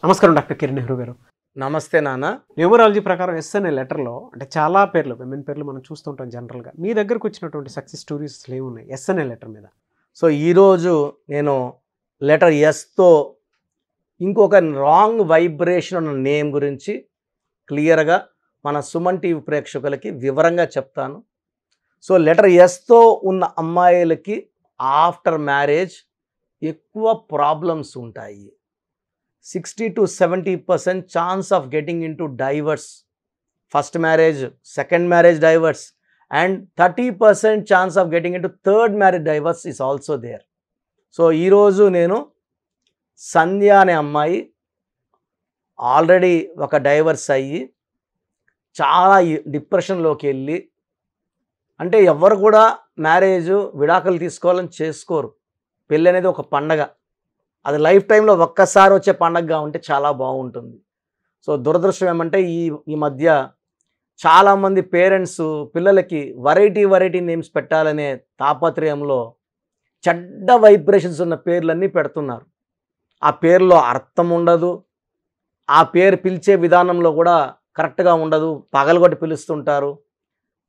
నమస్కారం డాక్టర్ కిరణ్ నెహ్రూ గారు. నమస్తే నాన్న. న్యూమరాలజీ ప్రకారం ఎస్ అనే లెటర్లో అంటే చాలా పేర్లు విమెన్ పేర్లు మనం చూస్తుంటాం జనరల్గా. మీ దగ్గరకు వచ్చినటువంటి సక్సెస్ స్టోరీస్ ఏమున్నాయి ఎస్ అనే లెటర్ మీద? సో ఈరోజు నేను లెటర్ ఎస్తో ఇంకొక రాంగ్ వైబ్రేషన్ ఉన్న నేమ్ గురించి క్లియర్గా మన సుమన్ టీవీ ప్రేక్షకులకి వివరంగా చెప్తాను. సో లెటర్ ఎస్తో ఉన్న అమ్మాయిలకి ఆఫ్టర్ మ్యారేజ్ ఎక్కువ ప్రాబ్లమ్స్ ఉంటాయి. 60 to 70% chance of getting into divorce, first marriage, second marriage divorce, and 30% chance of getting into third marriage divorce is also there. So ఈరోజు నేను సంధ్య అనే అమ్మాయి ఆల్రెడీ ఒక divorce అయ్యి చాలా డిప్రెషన్లోకి వెళ్ళి, అంటే ఎవరు కూడా మ్యారేజ్ విడాకులు తీసుకోవాలని చేసుకోరు. పెళ్ళి అనేది ఒక పండగ, అది లైఫ్ టైంలో ఒక్కసారి వచ్చే పండగగా ఉంటే చాలా బాగుంటుంది. సో దురదృష్టం ఏమంటే ఈ మధ్య చాలామంది పేరెంట్స్ పిల్లలకి వెరైటీ నేమ్స్ పెట్టాలనే తాపత్రయంలో చెడ్డ వైబ్రేషన్స్ ఉన్న పేర్లన్నీ పెడుతున్నారు. ఆ పేరులో అర్థం ఉండదు, ఆ పేరు పిలిచే విధానంలో కూడా కరెక్ట్గా ఉండదు, పగలగొట్టి పిలుస్తుంటారు.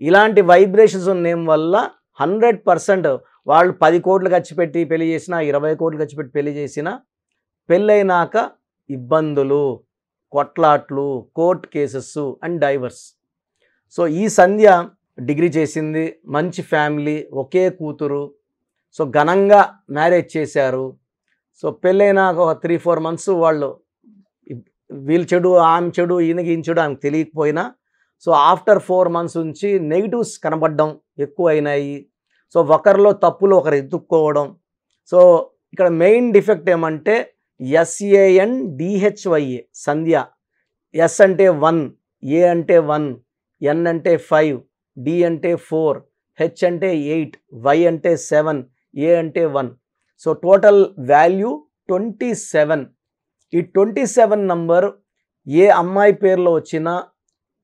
ఇలాంటి వైబ్రేషన్స్ ఉన్న నేమ్ వల్ల 100% వాళ్ళు 10 కోట్లు ఖర్చు పెట్టి పెళ్లి చేసినా, 20 కోట్లు ఖర్చు పెట్టి పెళ్లి చేసినా, పెళ్ళైనాక ఇబ్బందులు, కొట్లాట్లు, court cases and divorce. So ఈ సంధ్య డిగ్రీ చేసింది, మంచి ఫ్యామిలీ, ఒకే కూతురు. సో ఘనంగా మ్యారేజ్ చేశారు. సో పెళ్ళైనాక ఒక 3-4 months వాళ్ళు వీళ్ళు చెడు, ఆమె చెడు, ఈయనకి చెడు ఆమెకు తెలియకపోయినా, సో ఆఫ్టర్ 4 months నుంచి నెగిటివ్స్ కనబడడం ఎక్కువ అయినాయి. సో ఒకరిలో తప్పులు ఒకరు ఎత్తుక్కోవడం. సో ఇక్కడ మెయిన్ డిఫెక్ట్ ఏమంటే SANDHYA సంధ్య. ఎస్ అంటే 1, ఏ అంటే 1, ఎన్ అంటే 5, డి అంటే 4, హెచ్ అంటే 8, వై అంటే 7, ఏ అంటే 1. So total value 27. ఈ 27 నంబర్ ఏ అమ్మాయి పేరులో వచ్చినా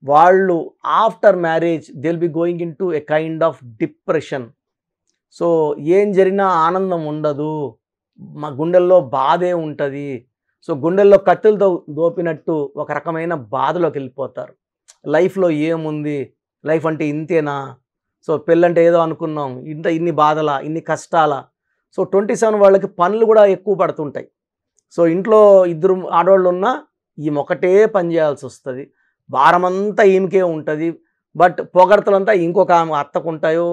వాళ్ళు after marriage they will be going in to a kind of depression. So ఏం జరిగినా ఆనందం ఉండదు, మా గుండెల్లో బాధే ఉంటుంది. సో గుండెల్లో కత్తులతో దోపినట్టు ఒక రకమైన బాధలోకి వెళ్ళిపోతారు. లైఫ్లో ఏముంది, లైఫ్ అంటే ఇంతేనా, సో పెళ్ళంటే ఏదో అనుకున్నాం, ఇన్ని బాధలా, ఇన్ని కష్టాలా. సో 27 వాళ్ళకి పనులు కూడా ఎక్కువ పడుతుంటాయి. సో ఇంట్లో 2 ఆడవాళ్ళు ఉన్నా ఈమె ఒకటే పని చేయాల్సి వస్తుంది, భారమంతా ఈమెకే ఉంటుంది. బట్ పొగడతలంతా ఇంకొక ఆమె అత్తకుంటాయో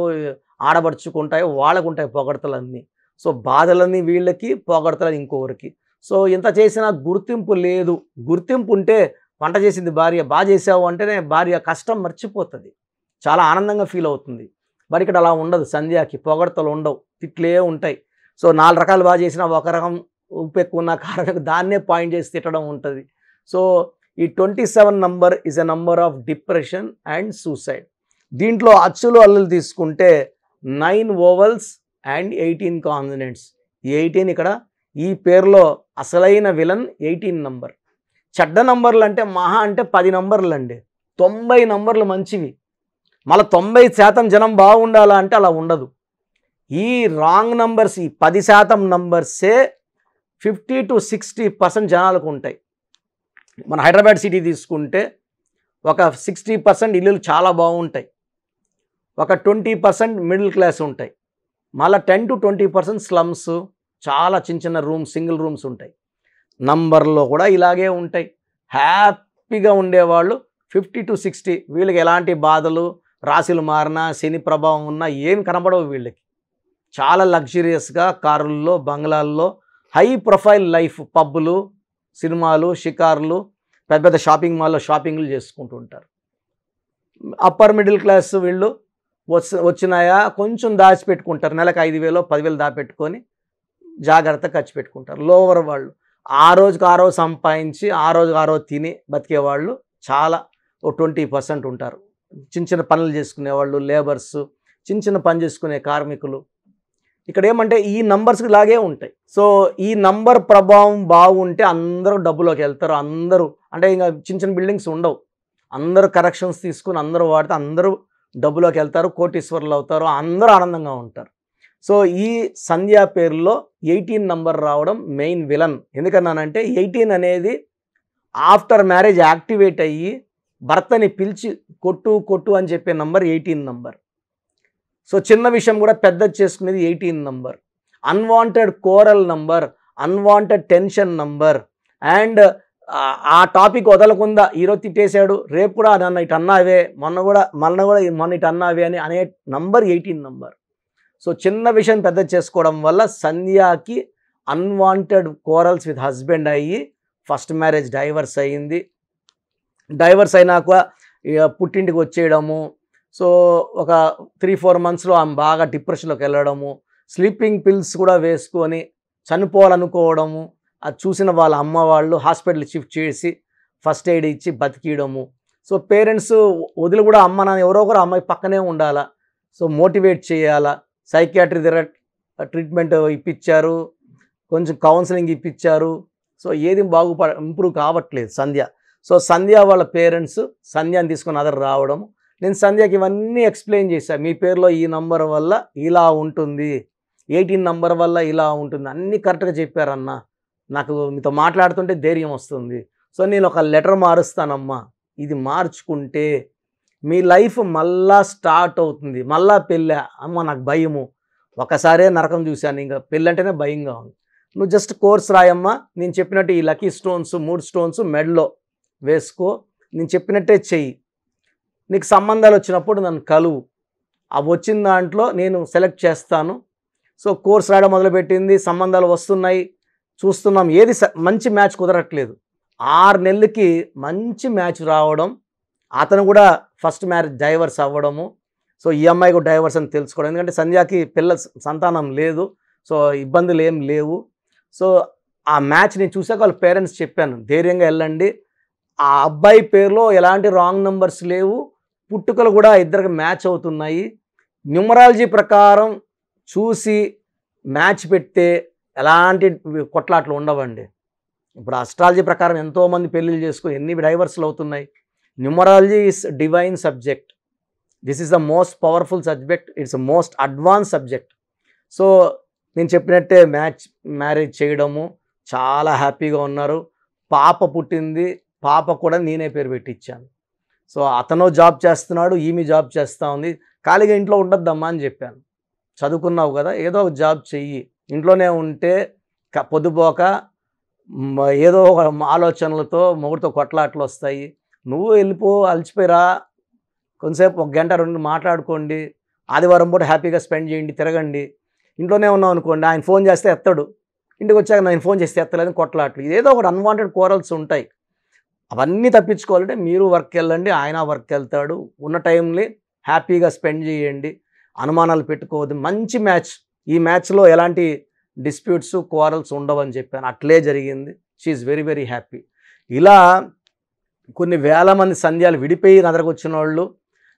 ఆడబడుచుకుంటాయో వాళ్ళకు ఉంటాయి పొగడతలన్నీ. సో బాధలన్నీ వీళ్ళకి, పొగడతలు ఇంకొకరికి. సో ఇంత చేసినా గుర్తింపు లేదు. గుర్తింపు ఉంటే వంట చేసింది భార్య, బాగా చేసావు అంటేనే భార్య కష్టం మర్చిపోతుంది, చాలా ఆనందంగా ఫీల్ అవుతుంది. బట్ ఇక్కడ అలా ఉండదు. సంధ్యాకి పొగడతలు ఉండవు, తిట్లే ఉంటాయి. సో 4 రకాలు బాగా చేసినా ఒక రకం ఉప్పు ఎక్కువ ఉన్న కారణం దాన్నే పాయింట్ చేసి తిట్టడం ఉంటుంది. సో ఈ 27 number is a number of depression and suicide. దీంట్లో అచ్చులు అల్లులు తీసుకుంటే 9 ఓవల్స్ అండ్ 18 కాన్సనెంట్స్. 18 ఇక్కడ ఈ పేరులో అసలైన విలన్ 18 నంబర్. చెడ్డ నంబర్లు అంటే మహా అంటే 10 నంబర్లు అండి. 90 నంబర్లు మంచివి. మళ్ళీ 90% జనం బాగుండాలా అంటే అలా ఉండదు. ఈ రాంగ్ నంబర్స్, ఈ 10% నంబర్సే 50 to 60% జనాలకు ఉంటాయి. మన హైదరాబాద్ సిటీ తీసుకుంటే ఒక 60% ఇల్లులు చాలా బాగుంటాయి, ఒక 20% మిడిల్ క్లాస్ ఉంటాయి, మళ్ళీ 10 to 20% స్లమ్స్, చాలా చిన్న రూమ్స్, సింగిల్ రూమ్స్ ఉంటాయి. నంబర్లో కూడా ఇలాగే ఉంటాయి. హ్యాపీగా ఉండేవాళ్ళు 50 to 60. వీళ్ళకి ఎలాంటి బాధలు, రాశులు మారినా, శని ప్రభావం ఉన్నా ఏం కనబడవు వీళ్ళకి. చాలా లగ్జరియస్గా కారుల్లో, బంగ్లాల్లో, హై ప్రొఫైల్ లైఫ్, పబ్బులు, సినిమాలు, షికార్లు, పెద్ద షాపింగ్ మాల్లో షాపింగ్లు చేసుకుంటూ ఉంటారు. అప్పర్ మిడిల్ క్లాస్ వీళ్ళు వచ్చినాయా కొంచెం దాచిపెట్టుకుంటారు, నెలకు 5,000 10,000 దాచిపెట్టుకొని జాగ్రత్త ఖర్చు పెట్టుకుంటారు. లోవర్ వాళ్ళు ఆ రోజు సంపాదించి ఆ రోజు తిని బతికేవాళ్ళు చాలా 20% ఉంటారు. చిన్న పనులు చేసుకునేవాళ్ళు, లేబర్స్, చిన్న పని చేసుకునే కార్మికులు. ఇక్కడ ఏమంటే ఈ నంబర్స్కి లాగే ఉంటాయి. సో ఈ నంబర్ ప్రభావం బాగుంటే అందరూ డబ్బులోకి వెళ్తారు. అందరూ అంటే ఇంకా చిన్న బిల్డింగ్స్ ఉండవు, అందరూ కరెక్షన్స్ తీసుకుని అందరూ వాడితే అందరూ డబ్బులోకి వెళ్తారు, కోటీశ్వరులు అవుతారు, అందరూ ఆనందంగా ఉంటారు. సో ఈ సంధ్య పేరులో 18 నంబర్ రావడం మెయిన్ విలన్. ఎందుకన్నానంటే 18 అనేది ఆఫ్టర్ మ్యారేజ్ యాక్టివేట్ అయ్యి భర్తని పిలిచి కొట్టు అని చెప్పే నంబర్ 18 నంబర్. సో చిన్న విషయం కూడా పెద్దది చేసుకునేది 18 number. Unwanted coral number, unwanted tension number. And ఆ టాపిక్ వదలకుండా ఈరోజు తిట్టేశాడు, రేపు కూడా నన్ను ఇటు అన్నావే, మొన్న ఇటు అన్నావే అని అనే నంబర్ 18 నంబర్. సో చిన్న విషయం పెద్ద చేసుకోవడం వల్ల సంధ్యాకి అన్వాంటెడ్ కోరల్స్ విత్ హస్బెండ్ అయ్యి ఫస్ట్ మ్యారేజ్ డైవర్స్ అయ్యింది. డైవర్స్ అయినాక పుట్టింటికి వచ్చేయడము. సో ఒక 3-4 మంత్స్లో ఆమె బాగా డిప్రెషన్లోకి వెళ్ళడము, స్లీపింగ్ పిల్స్ కూడా వేసుకొని చనిపోవాలనుకోవడము. అది చూసిన వాళ్ళ అమ్మ వాళ్ళు హాస్పిటల్ షిఫ్ట్ చేసి ఫస్ట్ ఎయిడ్ ఇచ్చి బతికియడము. సో పేరెంట్స్ వదిలి కూడా అమ్మ నాన్న ఎవరో ఒకరు అమ్మాయి పక్కనే ఉండాలా, సో మోటివేట్ చేయాలా. సైకియాట్రీ దగ్గర ట్రీట్మెంట్ ఇప్పించారు, కొంచెం కౌన్సిలింగ్ ఇప్పించారు. సో ఏది ఇంప్రూవ్ కావట్లేదు సంధ్య. సో సంధ్య వాళ్ళ పేరెంట్స్ సంధ్యాని తీసుకొని అదర్ రావడం. నేను సంధ్యకి ఇవన్నీ ఎక్స్ప్లెయిన్ చేశాను. మీ పేరులో ఈ నంబర్ వల్ల ఇలా ఉంటుంది, 18 నంబర్ వల్ల ఇలా ఉంటుంది, అన్నీ కరెక్ట్గా చెప్పారన్న. నాకు మీతో మాట్లాడుతుంటే ధైర్యం వస్తుంది. సో నేను ఒక లెటర్ మారుస్తానమ్మా, ఇది మార్చుకుంటే మీ లైఫ్ మళ్ళా స్టార్ట్ అవుతుంది. మళ్ళా పెళ్ళి అమ్మ నాకు భయము, ఒకసారే నరకం చూశాను, ఇంకా పెళ్ళి అంటేనే భయంగా ఉంది. నువ్వు జస్ట్ కోర్స్ రాయమ్మా, నేను చెప్పినట్టు ఈ లక్కీ స్టోన్స్ 3 స్టోన్స్ మెడలో వేసుకో, నేను చెప్పినట్టే చెయ్యి, నీకు సంబంధాలు వచ్చినప్పుడు నన్ను కలువు, అవి వచ్చిన దాంట్లో నేను సెలెక్ట్ చేస్తాను. సో కోర్స్ రాయడం మొదలుపెట్టింది, సంబంధాలు వస్తున్నాయి, చూస్తున్నాం. ఏది మంచి మ్యాచ్ కుదరట్లేదు. 6 నెలలకి మంచి మ్యాచ్ రావడం, అతను కూడా ఫస్ట్ మ్యారేజ్ డైవర్స్ అవ్వడము. సో ఈ అమ్మాయి కూడా డైవర్స్ అని తెలుసుకోవడం, ఎందుకంటే సంధ్యాకి సంతానం లేదు, సో ఇబ్బందులు ఏం లేవు. సో ఆ మ్యాచ్ నేను చూసాక వాళ్ళ పేరెంట్స్ చెప్పాను, ధైర్యంగా వెళ్ళండి, ఆ అబ్బాయి పేరులో ఎలాంటి రాంగ్ నెంబర్స్ లేవు, పుట్టుకలు కూడా ఇద్దరికి మ్యాచ్ అవుతున్నాయి. న్యూమరాలజీ ప్రకారం చూసి మ్యాచ్ పెడితే ఎలాంటి కొట్లాట్లు ఉండవండి. ఇప్పుడు అస్ట్రాలజీ ప్రకారం ఎంతోమంది పెళ్ళిళ్ళు చేసుకుని ఎన్ని డైవర్స్లు అవుతున్నాయి. Numerology is divine subject, this is the most powerful subject, it's most advance subject. So నేను చెప్పినట్టే మ్యారేజ్ చేయడము, చాలా హ్యాపీగా ఉన్నారు. పాప పుట్టింది, పాప కూడా నేనే పేరు పెట్టించాను. సో అతను జాబ్ చేస్తున్నాడు, ఈమె జాబ్ చేస్తూ ఉంది. ఖాళీగా ఇంట్లో ఉండొద్దమ్మా అని చెప్పాను, చదువుకున్నావు కదా ఏదో ఒక జాబ్ చెయ్యి, ఇంట్లోనే ఉంటే పొద్దుపోక ఏదో ఒక ఆలోచనలతో మొగుడితో కొట్లాట్లు వస్తాయి. నువ్వు వెళ్ళిపో, అలసిపోయిరా, కొంతసేపు 1 గంట 2 మాట్లాడుకోండి, ఆదివారం పూట హ్యాపీగా స్పెండ్ చేయండి, తిరగండి. ఇంట్లోనే ఉన్నాం అనుకోండి, ఆయన ఫోన్ చేస్తే ఎత్తాడు, ఇంటికి వచ్చాక నేను ఫోన్ చేస్తే ఎత్తలేదని కొట్లాట్లు, ఏదో ఒకటి అన్వాంటెడ్ కోరల్స్ ఉంటాయి. అవన్నీ తప్పించుకోవాలంటే మీరు వర్క్ వెళ్ళండి, ఆయన వర్క్ వెళ్తాడు, ఉన్న టైంని హ్యాపీగా స్పెండ్ చేయండి, అనుమానాలు పెట్టుకోవద్దు. మంచి మ్యాచ్, ఈ మ్యాచ్లో ఎలాంటి డిస్ప్యూట్స్ కోరల్స్ ఉండవని చెప్పాను, అట్లే జరిగింది. She very very happy. ఇలా కొన్ని వేల మంది సంధ్యాలు విడిపోయి నా దగ్గరకు వచ్చిన వాళ్ళు,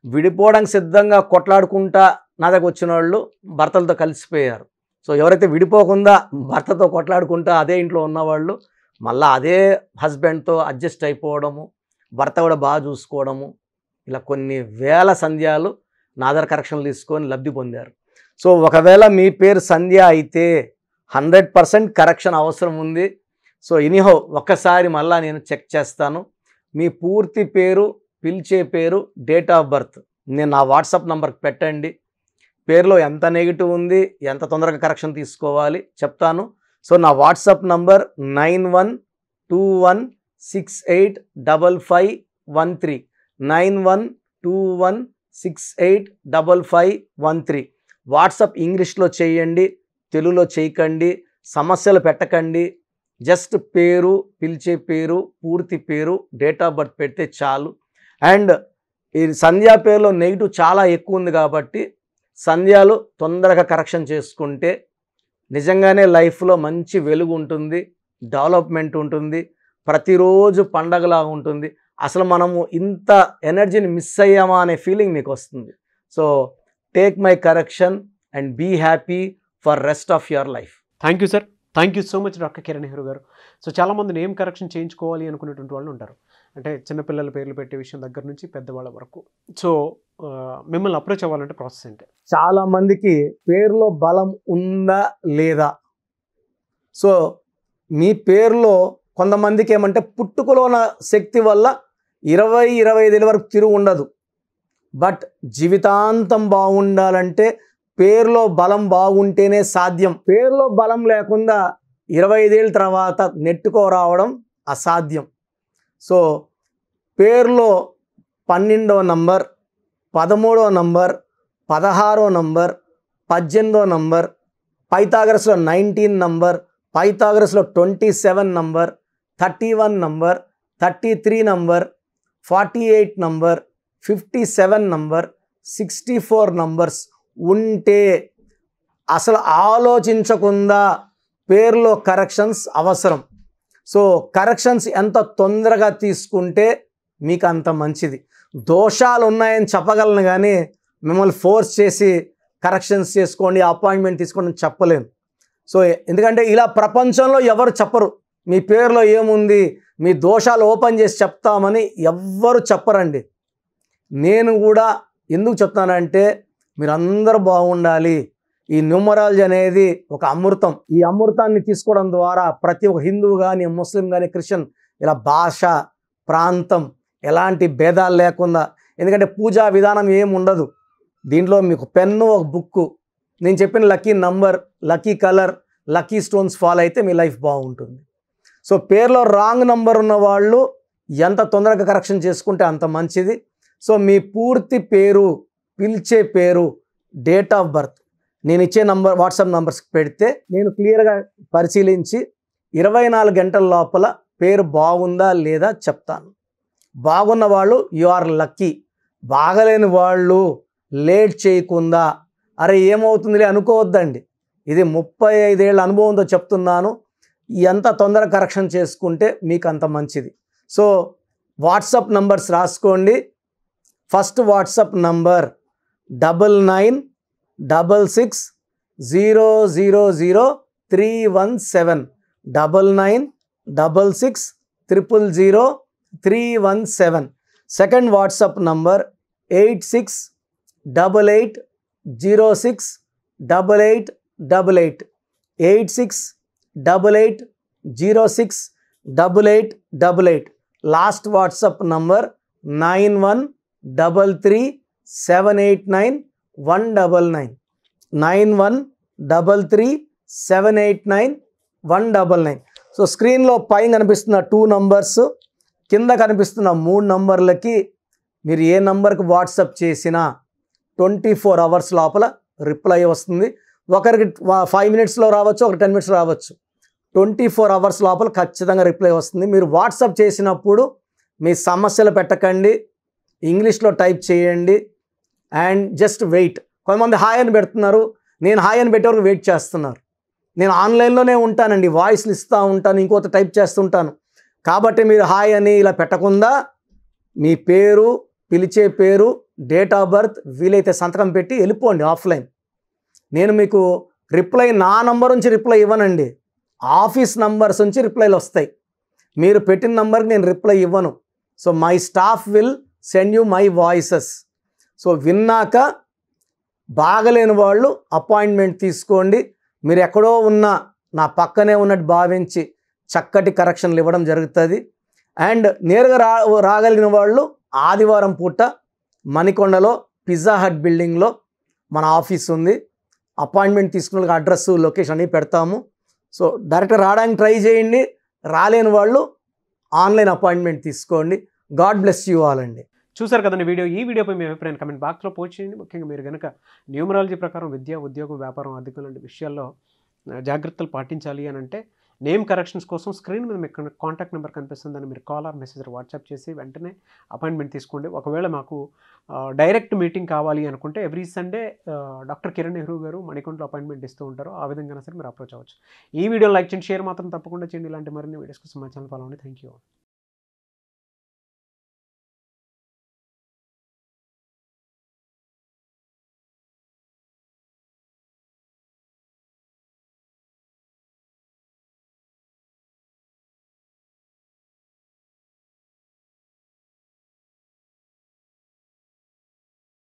విడిపోవడానికి సిద్ధంగా కొట్లాడుకుంటా నా దగ్గరకు వచ్చిన వాళ్ళు భర్తలతో కలిసిపోయారు. సో ఎవరైతే విడిపోకుండా భర్తతో కొట్లాడుకుంటా అదే ఇంట్లో ఉన్నవాళ్ళు మళ్ళీ అదే హస్బెండ్తో అడ్జస్ట్ అయిపోవడము, భర్త కూడా బాగా చూసుకోవడము, ఇలా కొన్ని వేల సంధ్యాలు నా దగ్గర కరెక్షన్లు తీసుకొని లబ్ధి పొందారు. సో ఒకవేళ మీ పేరు సంధ్య అయితే 100% కరెక్షన్ అవసరం ఉంది. సో ఎనీహౌ ఒక్కసారి మళ్ళీ నేను చెక్ చేస్తాను. మీ పూర్తి పేరు, పిలిచే పేరు, డేట్ ఆఫ్ బర్త్ నేను నా వాట్సాప్ నెంబర్కి పెట్టండి. పేరులో ఎంత నెగిటివ్ ఉంది, ఎంత తొందరగా కరెక్షన్ తీసుకోవాలి చెప్తాను. సో నా వాట్సాప్ నంబర్ 9121685513 9121685513. వాట్సాప్ ఇంగ్లీష్లో చేయండి, తెలుగులో చేయకండి, సమస్యలు పెట్టకండి. జస్ట్ పేరు, పిలిచే పేరు, పూర్తి పేరు, డేట్ ఆఫ్ బర్త్ పెడితే చాలు. అండ్ ఈ సంధ్యా పేరులో నెగిటివ్ చాలా ఎక్కువ ఉంది కాబట్టి సంధ్యాలు తొందరగా కరెక్షన్ చేసుకుంటే నిజంగానే లైఫ్లో మంచి వెలుగు ఉంటుంది, డెవలప్మెంట్ ఉంటుంది, ప్రతిరోజు పండగలా ఉంటుంది. అసలు మనము ఇంత ఎనర్జీని మిస్ అయ్యామా అనే ఫీలింగ్ మీకు వస్తుంది. So take my correction and be happy for rest of your life. Thank you sir, thank you so much doctor Kiran Nehru garu. So చాలామంది నేమ్ కరెక్షన్ చేయించుకోవాలి అనుకునేటువంటి వాళ్ళు ఉంటారు, అంటే చిన్నపిల్లల పేర్లు పెట్టే విషయం దగ్గర నుంచి పెద్దవాళ్ళ వరకు. సో మిమ్మల్ని అప్రోచ్ అవ్వాలంటే ప్రాసెస్ ఏంటి? చాలామందికి పేరులో బలం ఉందా లేదా, సో మీ పేరులో కొంతమందికి ఏమంటే పుట్టుకలో ఉన్న శక్తి వల్ల 20-25 ఏళ్ళ వరకు తిరుగు ఉండదు. బట్ జీవితాంతం బాగుండాలంటే పేరులో బలం బాగుంటేనే సాధ్యం. పేరులో బలం లేకుండా 25 ఏళ్ళ తర్వాత నెట్టుకో రావడం అసాధ్యం. సో పేరులో 12వ నంబర్, 13వ నంబర్, 16వ నంబర్, 18వ నంబర్, పైథాగరస్లో 19 నంబర్, పైథాగరస్లో 27 number, 31 number, 33 number, 48 number, 57 number, 64 numbers ఉంటే అసలు ఆలోచించకుండా పేరులో కరెక్షన్స్ అవసరం. సో కరెక్షన్స్ ఎంత తొందరగా తీసుకుంటే మీకు అంత మంచిది. దోషాలు ఉన్నాయని చెప్పగలను కానీ మిమ్మల్ని ఫోర్స్ చేసి కరెక్షన్స్ చేసుకోండి, అపాయింట్మెంట్ తీసుకోండి అని చెప్పలేను. సో ఎందుకంటే ఇలా ప్రపంచంలో ఎవరు చెప్పరు. మీ పేరులో ఏముంది, మీ దోషాలు ఓపెన్ చేసి చెప్తామని ఎవ్వరు చెప్పరండి. నేను కూడా ఎందుకు చెప్తానంటే మీరందరూ బాగుండాలి. ఈ న్యూమరాలజీ అనేది ఒక అమృతం. ఈ అమృతాన్ని తీసుకోవడం ద్వారా ప్రతి ఒక్క హిందువు కానీ, ముస్లిం కానీ, క్రిస్టియన్ ఇలా భాష, ప్రాంతం ఎలాంటి భేదాలు లేకుండా, ఎందుకంటే పూజా విధానం ఏమి ఉండదు. దీంట్లో మీకు పెన్ను, ఒక బుక్కు, నేను చెప్పిన lucky number, lucky colour, lucky stones follow అయితే మీ లైఫ్ బాగుంటుంది. సో పేరులో రాంగ్ నంబర్ ఉన్న వాళ్ళు ఎంత తొందరగా కరెక్షన్ చేసుకుంటే అంత మంచిది. సో మీ పూర్తి పేరు, పిలిచే పేరు, డేట్ ఆఫ్ బర్త్ నేను ఇచ్చే నంబర్, వాట్సాప్ నంబర్స్కి పెడితే నేను క్లియర్గా పరిశీలించి 24 గంటల లోపల పేరు బాగుందా లేదా చెప్తాను. బాగున్న వాళ్ళు యు ఆర్ లక్కీ. బాగలేని వాళ్ళు లేట్ చేయకుండా అరే ఏమవుతుందిలే అనుకోవద్దండి. ఇది 35 ఏళ్ళ అనుభవంతో చెప్తున్నాను. ఎంత తొందరగా కరెక్షన్ చేసుకుంటే మీకు అంత మంచిది. సో వాట్సాప్ నంబర్స్ రాసుకోండి. First WhatsApp number 9966000317 9966000317. Second WhatsApp number 8688068888 8688068888. Last WhatsApp number 9133789199 9133789199. So స్క్రీన్లో పైన కనిపిస్తున్న 2 నంబర్స్, కింద కనిపిస్తున్న 3 నంబర్లకి మీరు ఏ నంబర్కి వాట్సాప్ చేసినా 24 అవర్స్ లోపల రిప్లై వస్తుంది. ఒకరికి 5 మినిట్స్లో రావచ్చు, ఒక 10 మినిట్స్లో రావచ్చు. 24 అవర్స్ లోపల ఖచ్చితంగా రిప్లై వస్తుంది. మీరు వాట్సాప్ చేసినప్పుడు మీ సమస్యలు పెట్టకండి, ఇంగ్లీష్లో టైప్ చేయండి అండ్ జస్ట్ వెయిట్. కొంతమంది హాయ్ అని పెడుతున్నారు, నేను హాయ్ అని పెట్టే వరకు వెయిట్ చేస్తున్నారు. నేను ఆన్లైన్లోనే ఉంటానండి, వాయిస్లు ఇస్తూ ఉంటాను, ఇంకొక టైప్ చేస్తుంటాను. కాబట్టి మీరు హాయ్ అని ఇలా పెట్టకుండా మీ పేరు, పిలిచే పేరు, డేట్ ఆఫ్ బర్త్, వీలైతే సంతకం పెట్టి వెళ్ళిపోండి ఆఫ్లైన్. నేను మీకు రిప్లై నా నంబర్ నుంచి రిప్లై ఇవ్వనండి, ఆఫీస్ నంబర్స్ నుంచి రిప్లైలు వస్తాయి. మీరు పెట్టిన నంబర్కి నేను రిప్లై ఇవ్వను. So my staff will send you my voices. So విన్నాక బాగలేని వాళ్ళు అపాయింట్మెంట్ తీసుకోండి. మీరు ఎక్కడో ఉన్నా నా పక్కనే ఉన్నట్టు భావించి చక్కటి కరెక్షన్లు ఇవ్వడం జరుగుతుంది. అండ్ నేరుగా రాగలిగిన వాళ్ళు ఆదివారం పూట మణికొండలో పిజ్జా హట్ బిల్డింగ్లో మన ఆఫీస్ ఉంది. అపాయింట్మెంట్ తీసుకున్న అడ్రస్, లొకేషన్ అన్నీ పెడతాము. సో డైరెక్ట్ రావడానికి ట్రై చేయండి. రాలేని వాళ్ళు ఆన్లైన్ అపాయింట్మెంట్ తీసుకోండి. గాడ్ బ్లెస్ యూ ఆల్ అండి. చూసారు కదండి వీడియో. ఈ వీడియోపై మీ అభిప్రాయం కమెంట్ బాక్స్లో పోస్ట్ చేయండి. ముఖ్యంగా మీరు కనుక న్యూమరాలజీ ప్రకారం విద్య, ఉద్యోగం, వ్యాపారం, ఆర్థికం లాంటి విషయాల్లో జాగ్రత్తలు పాటించాలి అని అంటే నేమ్ కరెక్షన్స్ కోసం స్క్రీన్ మీద మీకు కాంటాక్ట్ నెంబర్ కనిపిస్తుందని మీరు కాల్ ఆర్ మెసేజ్ వాట్సాప్ చేసి వెంటనే అపాయింట్మెంట్ తీసుకోండి. ఒకవేళ మాకు డైరెక్ట్ మీటింగ్ కావాలి అనుకుంటే every Sunday doctor Kiran Nehru గారు మణికొండలో అపాయింట్మెంట్ ఇస్తూ ఉంటారు. ఆ విధంగా సరే మీరు అప్రోచ్ అవ్వచ్చు. ఈ వీడియో లైక్ చేయండి, షేర్ మాత్రం తప్పకుండా చేయండి. ఇలాంటి మరిన్ని వీడియోస్ కోసం మా ఛానల్ ఫాలో అవ్వండి. Thank you.